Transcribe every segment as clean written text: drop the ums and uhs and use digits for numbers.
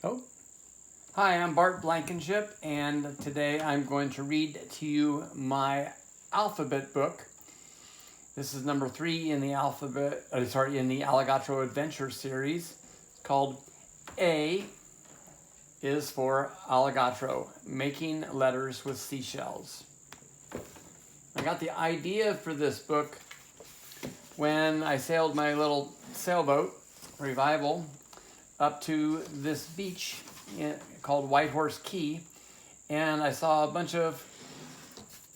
Oh, hi, I'm Bart Blankenship, and today I'm going to read to you my alphabet book. This is number 3 in the in the Alligatro Adventure series. It's called A is for Alligatro, Making Letters with Seashells. I got the idea for this book when I sailed my little sailboat, Revival, up to this beach called White Horse Key, and I saw a bunch of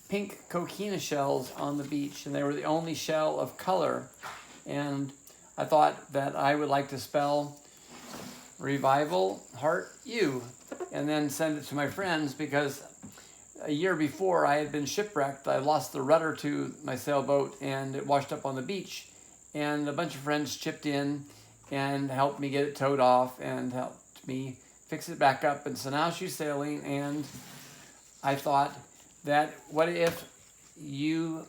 pink coquina shells on the beach, and they were the only shell of color. And I thought that I would like to spell Revival Heart U and then send it to my friends, because a year before I had been shipwrecked. I lost the rudder to my sailboat and it washed up on the beach, and a bunch of friends chipped in and helped me get it towed off and helped me fix it back up. And so now she's sailing, and I thought that what if you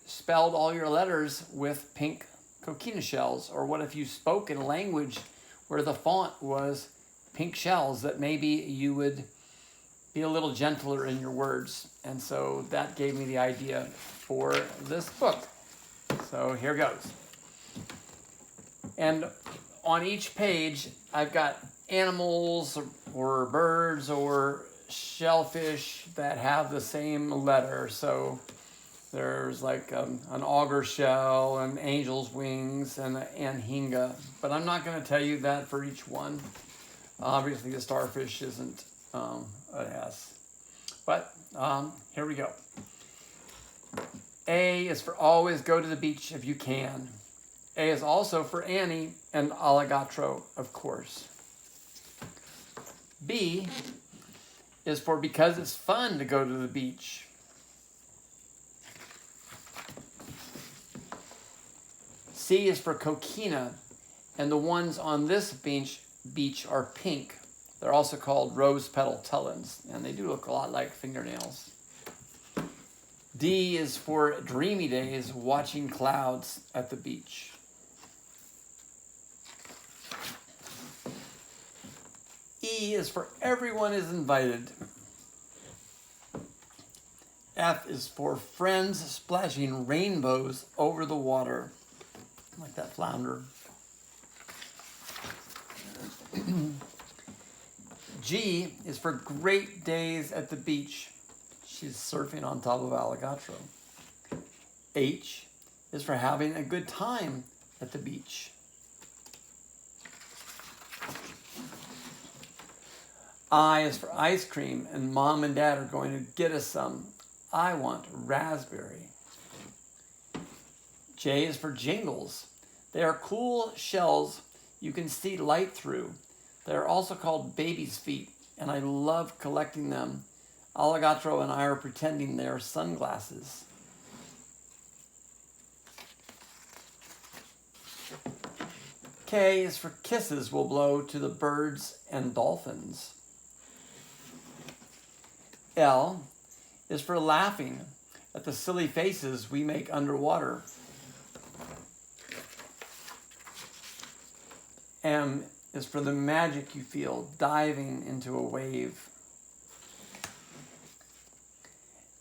spelled all your letters with pink coquina shells? Or what if you spoke in a language where the font was pink shells, that maybe you would be a little gentler in your words. And so that gave me the idea for this book. So here goes. And on each page, I've got animals or birds or shellfish that have the same letter. So there's like an auger shell, an angel's wings, and an anhinga. But I'm not going to tell you that for each one. Obviously, the starfish isn't an S. But here we go. A is for always go to the beach if you can. A is also for Annie and Alligatro, of course. B is for because it's fun to go to the beach. C is for coquina, and the ones on this beach are pink. They're also called rose petal tullins, and they do look a lot like fingernails. D is for dreamy days watching clouds at the beach. E is for everyone is invited. F is for friends splashing rainbows over the water, like that flounder. G is for great days at the beach. She's surfing on top of Alligatro. H is for having a good time at the beach. I is for ice cream, and Mom and Dad are going to get us some. I want raspberry. J is for jingles. They are cool shells you can see light through. They are also called baby's feet, and I love collecting them. Alligatro and I are pretending they are sunglasses. K is for kisses we'll blow to the birds and dolphins. L is for laughing at the silly faces we make underwater. M is for the magic you feel diving into a wave.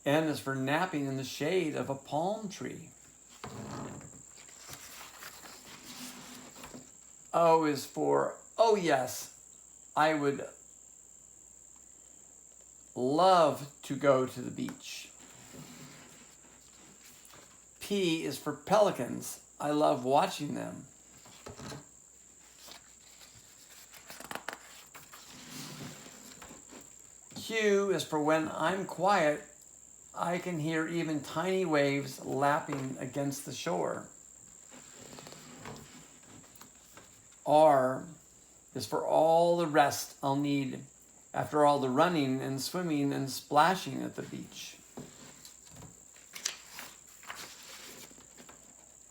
N is for napping in the shade of a palm tree. O is for, oh yes, I would love to go to the beach. P is for pelicans. I love watching them. Q is for when I'm quiet, I can hear even tiny waves lapping against the shore. R is for all the rest I'll need after all the running and swimming and splashing at the beach.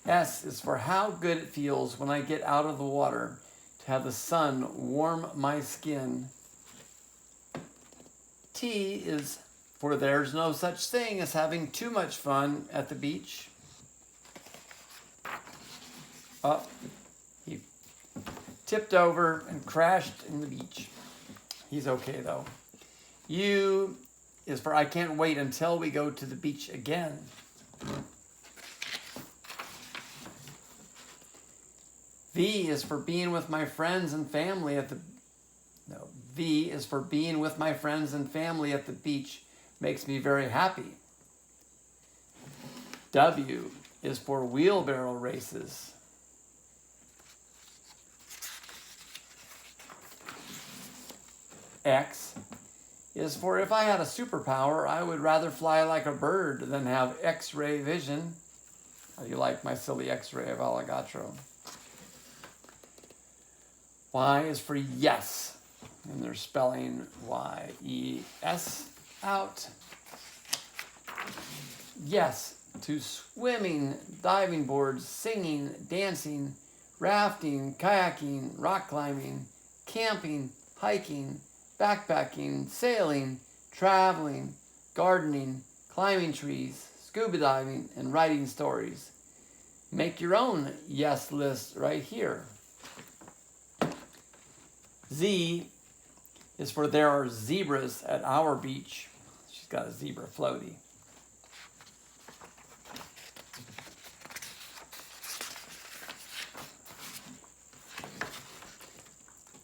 S is for how good it feels when I get out of the water to have the sun warm my skin. T is for there's no such thing as having too much fun at the beach. He tipped over and crashed in the beach. He's okay though. U is for I can't wait until we go to the beach again. V is for being with my friends and family at the V is for being with my friends and family at the beach. Makes me very happy. W is for wheelbarrow races. X is for if I had a superpower, I would rather fly like a bird than have X-ray vision. How do you like my silly X-ray of alligatro? Y is for yes, and they're spelling Y-E-S out. Yes to swimming, diving boards, singing, dancing, rafting, kayaking, rock climbing, camping, hiking, backpacking, sailing, traveling, gardening, climbing trees, scuba diving, and writing stories. Make your own yes list right here. Z is for there are zebras at our beach. She's got a zebra floaty.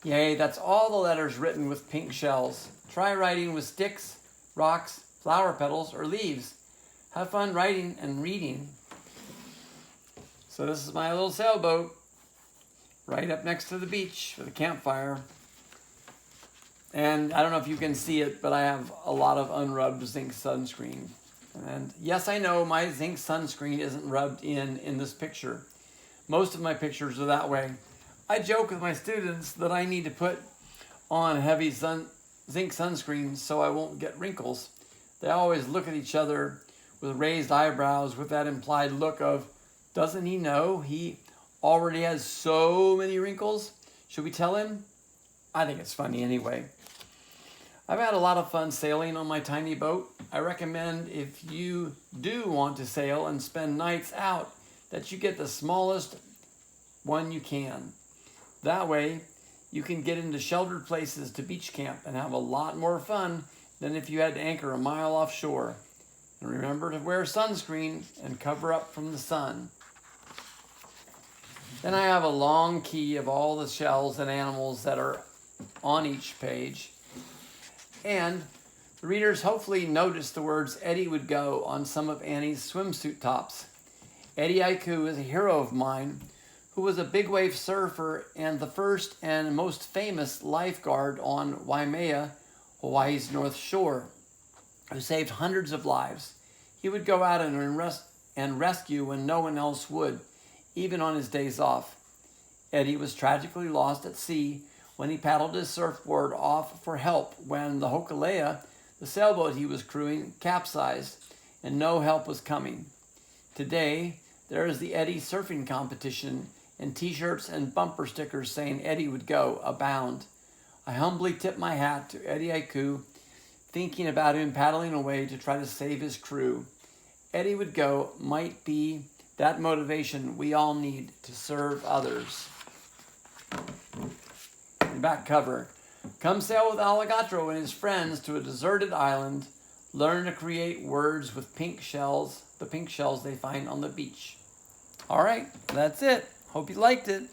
Yay, that's all the letters written with pink shells. Try writing with sticks, rocks, flower petals, or leaves. Have fun writing and reading. So this is my little sailboat right up next to the beach with a campfire. And I don't know if you can see it, but I have a lot of unrubbed zinc sunscreen. And yes, I know my zinc sunscreen isn't rubbed in this picture. Most of my pictures are that way. I joke with my students that I need to put on heavy zinc sunscreen so I won't get wrinkles. They always look at each other with raised eyebrows with that implied look of, doesn't he know he already has so many wrinkles? Should we tell him? I think it's funny anyway. I've had a lot of fun sailing on my tiny boat. I recommend if you do want to sail and spend nights out that you get the smallest one you can. That way you can get into sheltered places to beach camp and have a lot more fun than if you had to anchor a mile offshore. And remember to wear sunscreen and cover up from the sun. Then I have a long key of all the shells and animals that are on each page. And the readers hopefully noticed the words Eddie would go on some of Annie's swimsuit tops. Eddie Aiku is a hero of mine who was a big wave surfer and the first and most famous lifeguard on Waimea, Hawaii's North Shore, who saved hundreds of lives. He would go out and rescue when no one else would, even on his days off. Eddie was tragically lost at sea when he paddled his surfboard off for help when the Hokulea, the sailboat he was crewing, capsized and no help was coming. Today, there is the Eddie surfing competition and t-shirts and bumper stickers saying Eddie would go abound. I humbly tip my hat to Eddie Aiku, thinking about him paddling away to try to save his crew. Eddie would go might be that motivation we all need to serve others. Back cover. Come sail with Alligatro and his friends to a deserted island. Learn to create words with pink shells, the pink shells they find on the beach. All right, that's it. Hope you liked it.